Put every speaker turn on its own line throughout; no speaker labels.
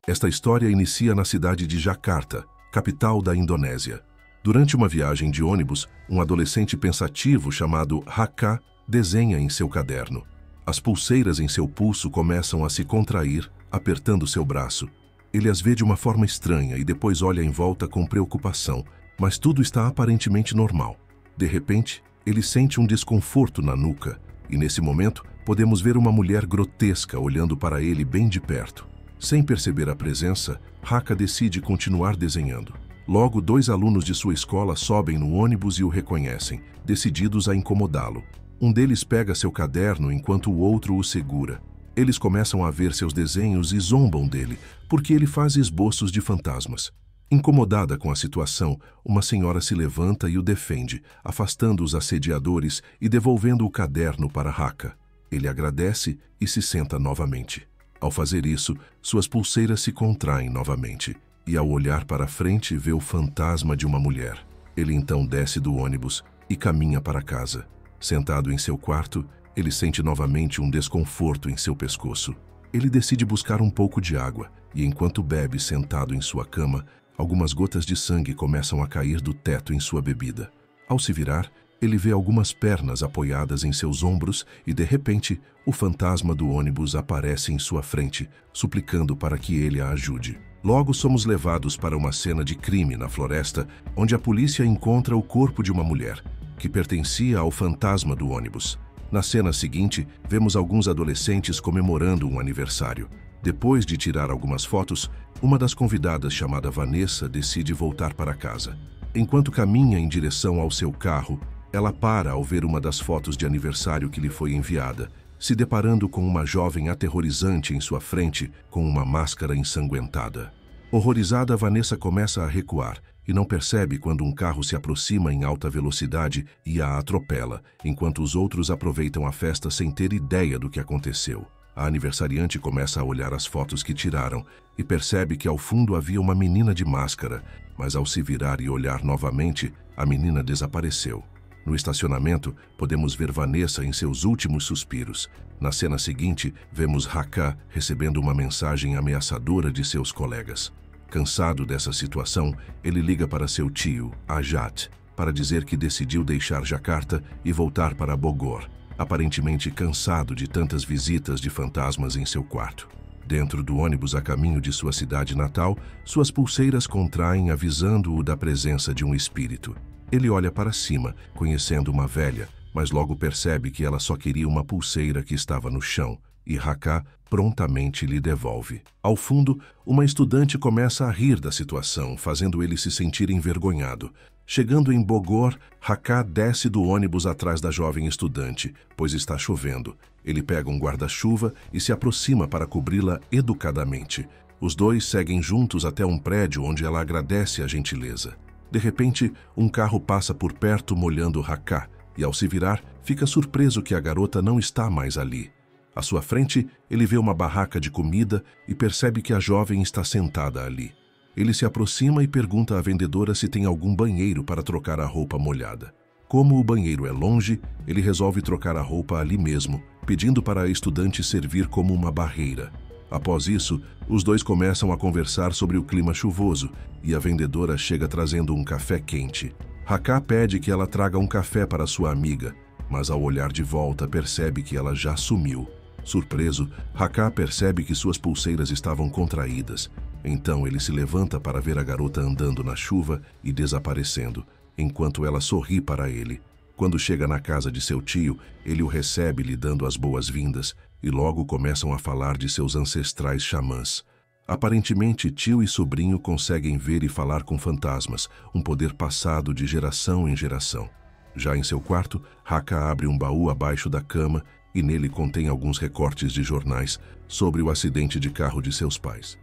Esta história inicia na cidade de Jakarta, capital da Indonésia. Durante uma viagem de ônibus, um adolescente pensativo chamado Haka desenha em seu caderno. As pulseiras em seu pulso começam a se contrair, apertando seu braço. Ele as vê de uma forma estranha e depois olha em volta com preocupação, mas tudo está aparentemente normal. De repente, ele sente um desconforto na nuca e, nesse momento, podemos ver uma mulher grotesca olhando para ele bem de perto. Sem perceber a presença, Haka decide continuar desenhando. Logo, 2 alunos de sua escola sobem no ônibus e o reconhecem, decididos a incomodá-lo. Um deles pega seu caderno enquanto o outro o segura. Eles começam a ver seus desenhos e zombam dele, porque ele faz esboços de fantasmas. Incomodada com a situação, uma senhora se levanta e o defende, afastando os assediadores e devolvendo o caderno para Haka. Ele agradece e se senta novamente. Ao fazer isso, suas pulseiras se contraem novamente, e ao olhar para frente vê o fantasma de uma mulher. Ele então desce do ônibus e caminha para casa. Sentado em seu quarto, ele sente novamente um desconforto em seu pescoço. Ele decide buscar um pouco de água, e enquanto bebe sentado em sua cama, algumas gotas de sangue começam a cair do teto em sua bebida. Ao se virar, ele vê algumas pernas apoiadas em seus ombros e, de repente, o fantasma do ônibus aparece em sua frente, suplicando para que ele a ajude. Logo, somos levados para uma cena de crime na floresta, onde a polícia encontra o corpo de uma mulher, que pertencia ao fantasma do ônibus. Na cena seguinte, vemos alguns adolescentes comemorando um aniversário. Depois de tirar algumas fotos, uma das convidadas, chamada Vanessa, decide voltar para casa. Enquanto caminha em direção ao seu carro, ela para ao ver uma das fotos de aniversário que lhe foi enviada, se deparando com uma jovem aterrorizante em sua frente com uma máscara ensanguentada. Horrorizada, Vanessa começa a recuar e não percebe quando um carro se aproxima em alta velocidade e a atropela, enquanto os outros aproveitam a festa sem ter ideia do que aconteceu. A aniversariante começa a olhar as fotos que tiraram e percebe que ao fundo havia uma menina de máscara, mas ao se virar e olhar novamente, a menina desapareceu. No estacionamento, podemos ver Vanessa em seus últimos suspiros. Na cena seguinte, vemos Haka recebendo uma mensagem ameaçadora de seus colegas. Cansado dessa situação, ele liga para seu tio, Ajat, para dizer que decidiu deixar Jakarta e voltar para Bogor, aparentemente cansado de tantas visitas de fantasmas em seu quarto. Dentro do ônibus a caminho de sua cidade natal, suas pulseiras contraem avisando-o da presença de um espírito. Ele olha para cima, conhecendo uma velha, mas logo percebe que ela só queria uma pulseira que estava no chão, e Haka prontamente lhe devolve. Ao fundo, uma estudante começa a rir da situação, fazendo ele se sentir envergonhado. Chegando em Bogor, Haka desce do ônibus atrás da jovem estudante, pois está chovendo. Ele pega um guarda-chuva e se aproxima para cobri-la educadamente. Os dois seguem juntos até um prédio onde ela agradece a gentileza. De repente, um carro passa por perto molhando Haka, e ao se virar, fica surpreso que a garota não está mais ali. À sua frente, ele vê uma barraca de comida e percebe que a jovem está sentada ali. Ele se aproxima e pergunta à vendedora se tem algum banheiro para trocar a roupa molhada. Como o banheiro é longe, ele resolve trocar a roupa ali mesmo, pedindo para a estudante servir como uma barreira. Após isso, os dois começam a conversar sobre o clima chuvoso e a vendedora chega trazendo um café quente. Haka pede que ela traga um café para sua amiga, mas ao olhar de volta percebe que ela já sumiu. Surpreso, Haka percebe que suas pulseiras estavam contraídas. Então ele se levanta para ver a garota andando na chuva e desaparecendo, enquanto ela sorri para ele. Quando chega na casa de seu tio, ele o recebe lhe dando as boas-vindas e logo começam a falar de seus ancestrais xamãs. Aparentemente, tio e sobrinho conseguem ver e falar com fantasmas, um poder passado de geração em geração. Já em seu quarto, Haka abre um baú abaixo da cama e nele contém alguns recortes de jornais sobre o acidente de carro de seus pais.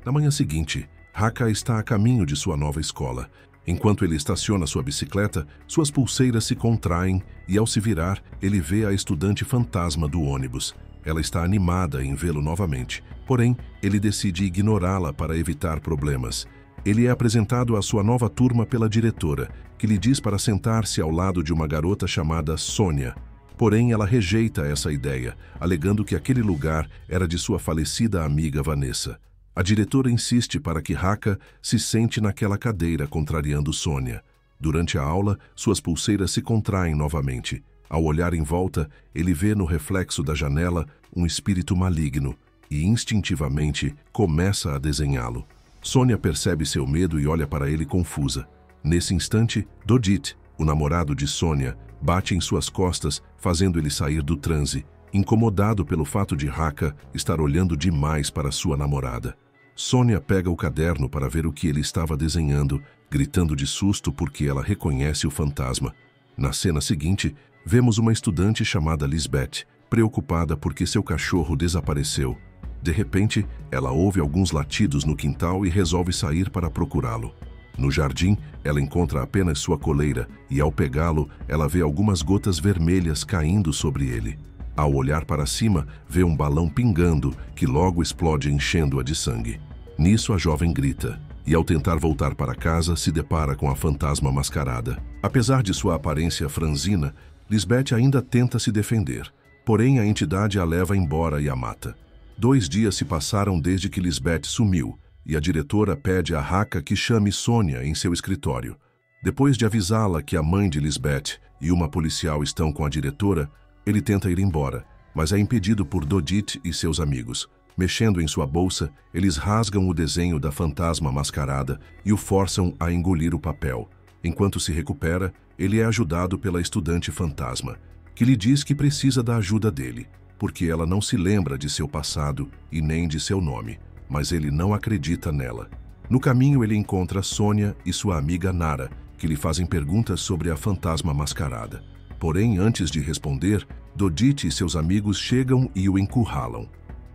Na manhã seguinte, Haka está a caminho de sua nova escola. Enquanto ele estaciona sua bicicleta, suas pulseiras se contraem e, ao se virar, ele vê a estudante fantasma do ônibus. Ela está animada em vê-lo novamente, porém, ele decide ignorá-la para evitar problemas. Ele é apresentado à sua nova turma pela diretora, que lhe diz para sentar-se ao lado de uma garota chamada Sônia. Porém, ela rejeita essa ideia, alegando que aquele lugar era de sua falecida amiga Vanessa. A diretora insiste para que Haka se sente naquela cadeira, contrariando Sônia. Durante a aula, suas pulseiras se contraem novamente. Ao olhar em volta, ele vê no reflexo da janela um espírito maligno e, instintivamente, começa a desenhá-lo. Sônia percebe seu medo e olha para ele confusa. Nesse instante, Dodit, o namorado de Sônia, bate em suas costas, fazendo ele sair do transe, incomodado pelo fato de Haka estar olhando demais para sua namorada. Sônia pega o caderno para ver o que ele estava desenhando, gritando de susto porque ela reconhece o fantasma. Na cena seguinte, vemos uma estudante chamada Lisbeth, preocupada porque seu cachorro desapareceu. De repente, ela ouve alguns latidos no quintal e resolve sair para procurá-lo. No jardim, ela encontra apenas sua coleira e, ao pegá-lo, ela vê algumas gotas vermelhas caindo sobre ele. Ao olhar para cima, vê um balão pingando, que logo explode enchendo-a de sangue. Nisso, a jovem grita, e ao tentar voltar para casa, se depara com a fantasma mascarada. Apesar de sua aparência franzina, Lisbeth ainda tenta se defender, porém a entidade a leva embora e a mata. 2 dias se passaram desde que Lisbeth sumiu, e a diretora pede a Haka que chame Sônia em seu escritório. Depois de avisá-la que a mãe de Lisbeth e uma policial estão com a diretora, ele tenta ir embora, mas é impedido por Dodit e seus amigos. Mexendo em sua bolsa, eles rasgam o desenho da fantasma mascarada e o forçam a engolir o papel. Enquanto se recupera, ele é ajudado pela estudante fantasma, que lhe diz que precisa da ajuda dele, porque ela não se lembra de seu passado e nem de seu nome, mas ele não acredita nela. No caminho, ele encontra Sônia e sua amiga Nara, que lhe fazem perguntas sobre a fantasma mascarada. Porém, antes de responder, Dodit e seus amigos chegam e o encurralam.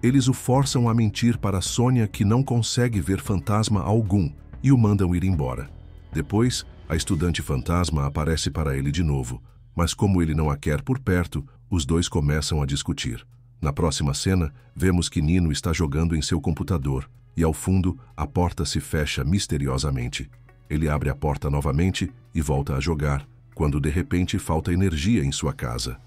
Eles o forçam a mentir para Sônia que não consegue ver fantasma algum e o mandam ir embora. Depois, a estudante fantasma aparece para ele de novo, mas como ele não a quer por perto, os dois começam a discutir. Na próxima cena, vemos que Nino está jogando em seu computador e, ao fundo, a porta se fecha misteriosamente. Ele abre a porta novamente e volta a jogar, quando de repente falta energia em sua casa.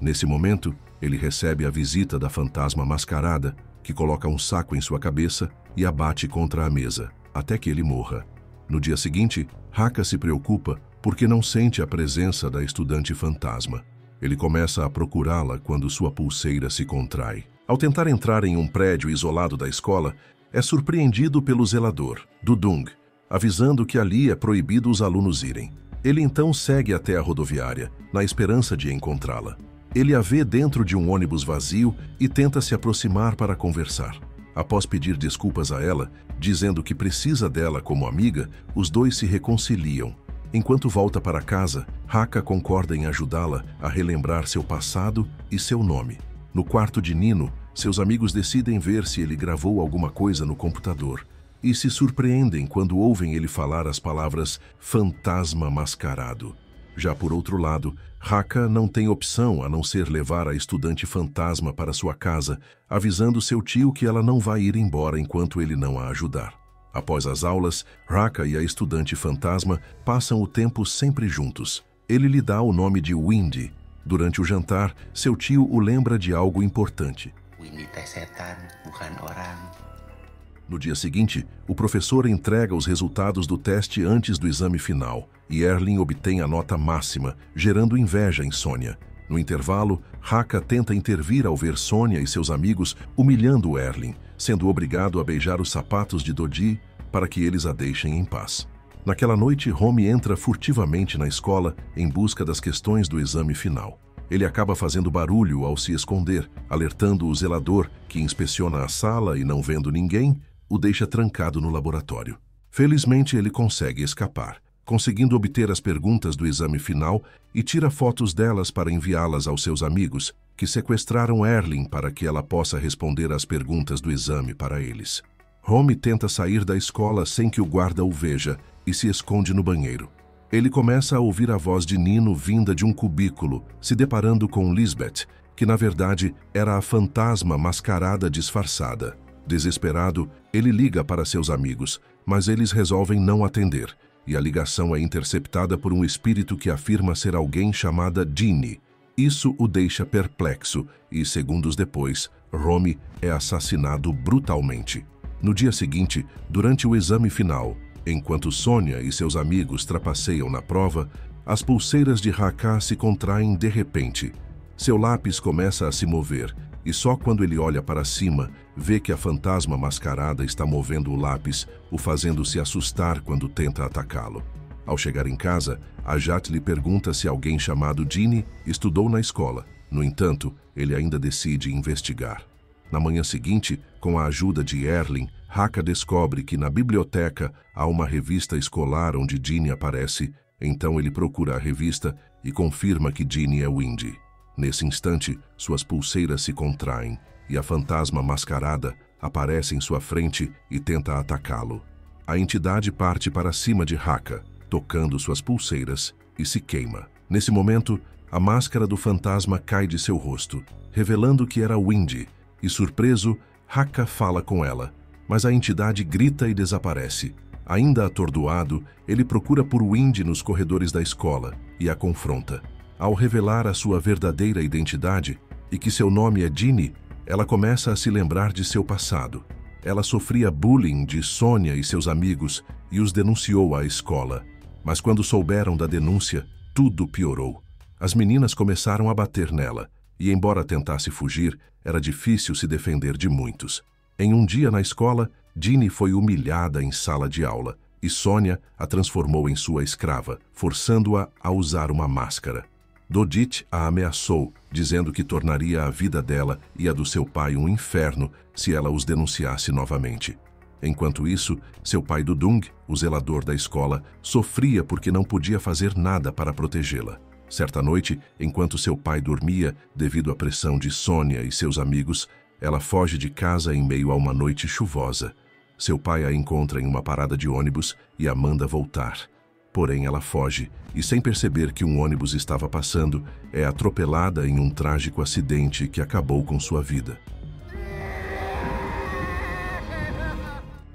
Nesse momento, ele recebe a visita da fantasma mascarada, que coloca um saco em sua cabeça e a bate contra a mesa, até que ele morra. No dia seguinte, Haka se preocupa porque não sente a presença da estudante fantasma. Ele começa a procurá-la quando sua pulseira se contrai. Ao tentar entrar em um prédio isolado da escola, é surpreendido pelo zelador, Dudung, avisando que ali é proibido os alunos irem. Ele então segue até a rodoviária, na esperança de encontrá-la. Ele a vê dentro de um ônibus vazio e tenta se aproximar para conversar. Após pedir desculpas a ela, dizendo que precisa dela como amiga, os dois se reconciliam. Enquanto volta para casa, Haka concorda em ajudá-la a relembrar seu passado e seu nome. No quarto de Nino, seus amigos decidem ver se ele gravou alguma coisa no computador e se surpreendem quando ouvem ele falar as palavras fantasma mascarado. Já por outro lado, Haka não tem opção a não ser levar a estudante fantasma para sua casa, avisando seu tio que ela não vai ir embora enquanto ele não a ajudar. Após as aulas, Haka e a estudante fantasma passam o tempo sempre juntos. Ele lhe dá o nome de Windy. Durante o jantar, seu tio o lembra de algo importante.
Windy teh setan, bukan orang.
No dia seguinte, o professor entrega os resultados do teste antes do exame final, e Erling obtém a nota máxima, gerando inveja em Sônia. No intervalo, Haka tenta intervir ao ver Sônia e seus amigos humilhando Erling, sendo obrigado a beijar os sapatos de Dodi para que eles a deixem em paz. Naquela noite, Romy entra furtivamente na escola em busca das questões do exame final. Ele acaba fazendo barulho ao se esconder, alertando o zelador, que inspeciona a sala e, não vendo ninguém, o deixa trancado no laboratório. Felizmente, ele consegue escapar, conseguindo obter as perguntas do exame final e tira fotos delas para enviá-las aos seus amigos, que sequestraram Erling para que ela possa responder às perguntas do exame para eles. Romy tenta sair da escola sem que o guarda o veja e se esconde no banheiro. Ele começa a ouvir a voz de Nino vinda de um cubículo, se deparando com Lisbeth, que na verdade era a fantasma mascarada disfarçada. Desesperado, ele liga para seus amigos, mas eles resolvem não atender, e a ligação é interceptada por um espírito que afirma ser alguém chamada Ginny. Isso o deixa perplexo e, segundos depois, Romy é assassinado brutalmente. No dia seguinte, durante o exame final, enquanto Sônia e seus amigos trapaceiam na prova, as pulseiras de Haká se contraem de repente. Seu lápis começa a se mover e só quando ele olha para cima, vê que a fantasma mascarada está movendo o lápis, o fazendo se assustar quando tenta atacá-lo. Ao chegar em casa, Ajat lhe pergunta se alguém chamado Ginny estudou na escola. No entanto, ele ainda decide investigar. Na manhã seguinte, com a ajuda de Erling, Haká descobre que na biblioteca há uma revista escolar onde Ginny aparece. Então ele procura a revista e confirma que Ginny é Windy. Nesse instante, suas pulseiras se contraem e a fantasma mascarada aparece em sua frente e tenta atacá-lo. A entidade parte para cima de Haká, tocando suas pulseiras, e se queima. Nesse momento, a máscara do fantasma cai de seu rosto, revelando que era Windy, e surpreso, Haká fala com ela, mas a entidade grita e desaparece. Ainda atordoado, ele procura por Windy nos corredores da escola e a confronta. Ao revelar a sua verdadeira identidade e que seu nome é Ginny, ela começa a se lembrar de seu passado. Ela sofria bullying de Sônia e seus amigos e os denunciou à escola. Mas quando souberam da denúncia, tudo piorou. As meninas começaram a bater nela, e embora tentasse fugir, era difícil se defender de muitos. Em um dia na escola, Ginny foi humilhada em sala de aula, e Sônia a transformou em sua escrava, forçando-a a usar uma máscara. Dodit a ameaçou, dizendo que tornaria a vida dela e a do seu pai um inferno se ela os denunciasse novamente. Enquanto isso, seu pai Dudung, o zelador da escola, sofria porque não podia fazer nada para protegê-la. Certa noite, enquanto seu pai dormia, devido à pressão de Sônia e seus amigos, ela foge de casa em meio a uma noite chuvosa. Seu pai a encontra em uma parada de ônibus e a manda voltar. Porém, ela foge e, sem perceber que um ônibus estava passando, é atropelada em um trágico acidente que acabou com sua vida.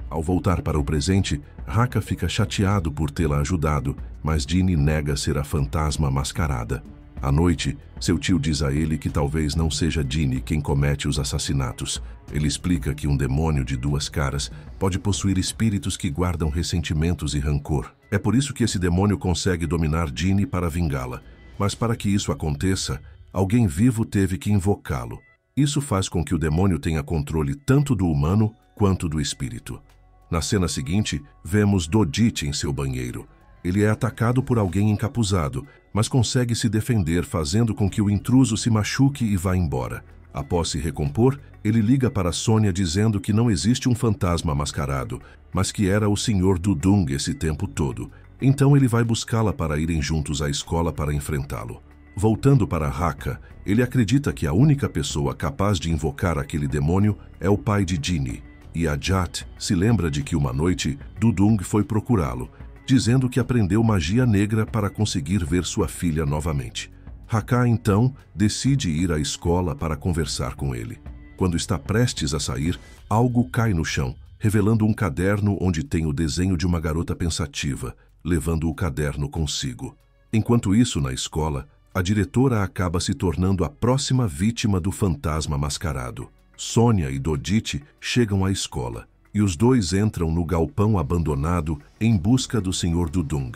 Ao voltar para o presente, Haká fica chateado por tê-la ajudado, mas Ginny nega ser a fantasma mascarada. À noite, seu tio diz a ele que talvez não seja Ginny quem comete os assassinatos. Ele explica que um demônio de duas caras pode possuir espíritos que guardam ressentimentos e rancor. É por isso que esse demônio consegue dominar Ginny para vingá-la. Mas para que isso aconteça, alguém vivo teve que invocá-lo. Isso faz com que o demônio tenha controle tanto do humano quanto do espírito. Na cena seguinte, vemos Dodit em seu banheiro. Ele é atacado por alguém encapuzado, mas consegue se defender, fazendo com que o intruso se machuque e vá embora. Após se recompor, ele liga para Sônia dizendo que não existe um fantasma mascarado, mas que era o Sr. Dudung esse tempo todo. Então ele vai buscá-la para irem juntos à escola para enfrentá-lo. Voltando para Haká, ele acredita que a única pessoa capaz de invocar aquele demônio é o pai de Ginny. E Ajat se lembra de que uma noite Dudung foi procurá-lo, dizendo que aprendeu magia negra para conseguir ver sua filha novamente. Haká, então, decide ir à escola para conversar com ele. Quando está prestes a sair, algo cai no chão, revelando um caderno onde tem o desenho de uma garota pensativa, levando o caderno consigo. Enquanto isso, na escola, a diretora acaba se tornando a próxima vítima do fantasma mascarado. Sônia e Dodit chegam à escola, e os dois entram no galpão abandonado em busca do Sr. Dudung.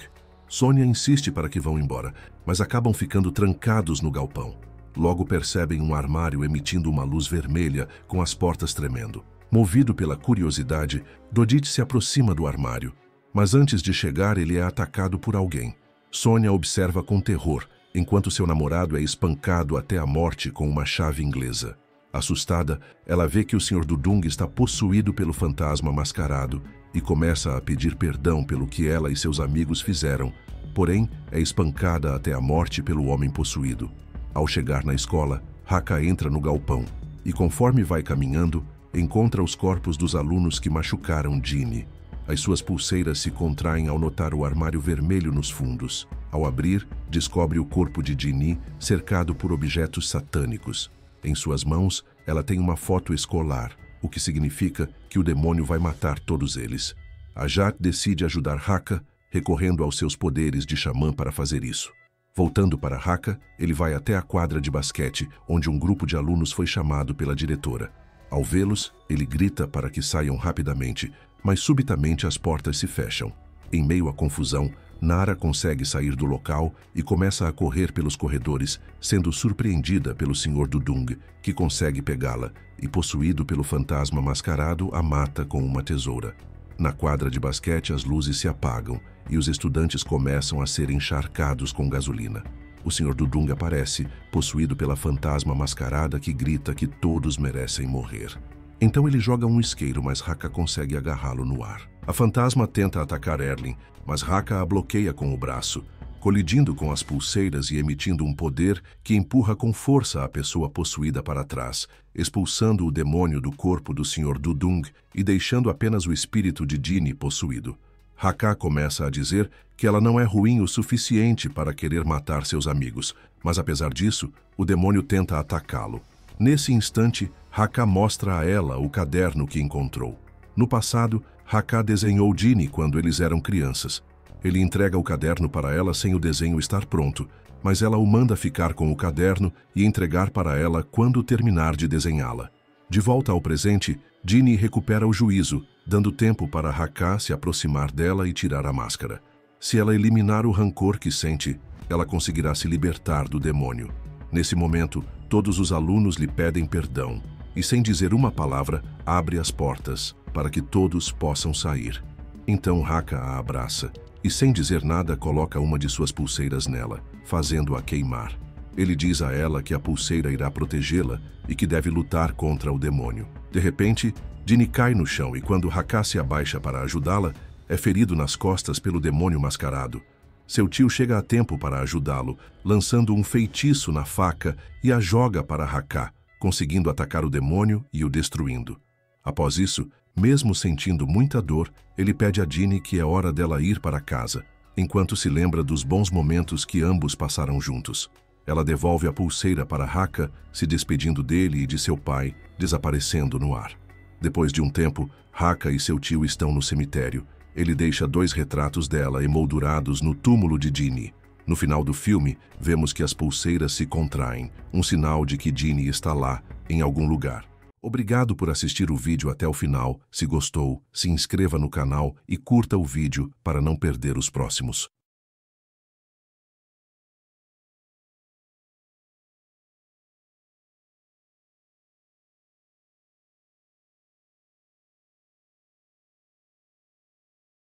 Sônia insiste para que vão embora, mas acabam ficando trancados no galpão. Logo percebem um armário emitindo uma luz vermelha, com as portas tremendo. Movido pela curiosidade, Dodit se aproxima do armário, mas antes de chegar ele é atacado por alguém. Sônia observa com terror, enquanto seu namorado é espancado até a morte com uma chave inglesa. Assustada, ela vê que o Sr. Dudung está possuído pelo fantasma mascarado e começa a pedir perdão pelo que ela e seus amigos fizeram, porém é espancada até a morte pelo homem possuído. Ao chegar na escola, Haká entra no galpão e, conforme vai caminhando, encontra os corpos dos alunos que machucaram Ginny. As suas pulseiras se contraem ao notar o armário vermelho nos fundos. Ao abrir, descobre o corpo de Ginny cercado por objetos satânicos. Em suas mãos, ela tem uma foto escolar, o que significa que o demônio vai matar todos eles. Ajat decide ajudar Haká, recorrendo aos seus poderes de xamã para fazer isso. Voltando para Haka, ele vai até a quadra de basquete, onde um grupo de alunos foi chamado pela diretora. Ao vê-los, ele grita para que saiam rapidamente, mas subitamente as portas se fecham. Em meio à confusão, Nara consegue sair do local e começa a correr pelos corredores, sendo surpreendida pelo Sr. Dudung, que consegue pegá-la e, possuído pelo fantasma mascarado, a mata com uma tesoura. Na quadra de basquete, as luzes se apagam e os estudantes começam a ser encharcados com gasolina. O Sr. Dudung aparece, possuído pela fantasma mascarada que grita que todos merecem morrer. Então ele joga um isqueiro, mas Haka consegue agarrá-lo no ar. A fantasma tenta atacar Erlin, mas Haka a bloqueia com o braço, colidindo com as pulseiras e emitindo um poder que empurra com força a pessoa possuída para trás, expulsando o demônio do corpo do Sr. Dudung e deixando apenas o espírito de Dini possuído. Haka começa a dizer que ela não é ruim o suficiente para querer matar seus amigos, mas apesar disso, o demônio tenta atacá-lo. Nesse instante, Haka mostra a ela o caderno que encontrou. No passado, Haka desenhou Dini quando eles eram crianças. Ele entrega o caderno para ela sem o desenho estar pronto, mas ela o manda ficar com o caderno e entregar para ela quando terminar de desenhá-la. De volta ao presente, Dini recupera o juízo, dando tempo para Haka se aproximar dela e tirar a máscara. Se ela eliminar o rancor que sente, ela conseguirá se libertar do demônio. Nesse momento, todos os alunos lhe pedem perdão e, sem dizer uma palavra, abre as portas para que todos possam sair. Então Haka a abraça e, sem dizer nada, coloca uma de suas pulseiras nela, fazendo-a queimar. Ele diz a ela que a pulseira irá protegê-la e que deve lutar contra o demônio. De repente, Dini cai no chão e, quando Haka se abaixa para ajudá-la, é ferido nas costas pelo demônio mascarado. Seu tio chega a tempo para ajudá-lo, lançando um feitiço na faca e a joga para Haka, conseguindo atacar o demônio e o destruindo. Após isso, mesmo sentindo muita dor, ele pede a Dini que é hora dela ir para casa, enquanto se lembra dos bons momentos que ambos passaram juntos. Ela devolve a pulseira para Haka, se despedindo dele e de seu pai, desaparecendo no ar. Depois de um tempo, Haka e seu tio estão no cemitério. Ele deixa 2 retratos dela emoldurados no túmulo de Dini. No final do filme, vemos que as pulseiras se contraem, um sinal de que Dini está lá, em algum lugar. Obrigado por assistir o vídeo até o final. Se gostou, se inscreva no canal e curta o vídeo para não perder os próximos.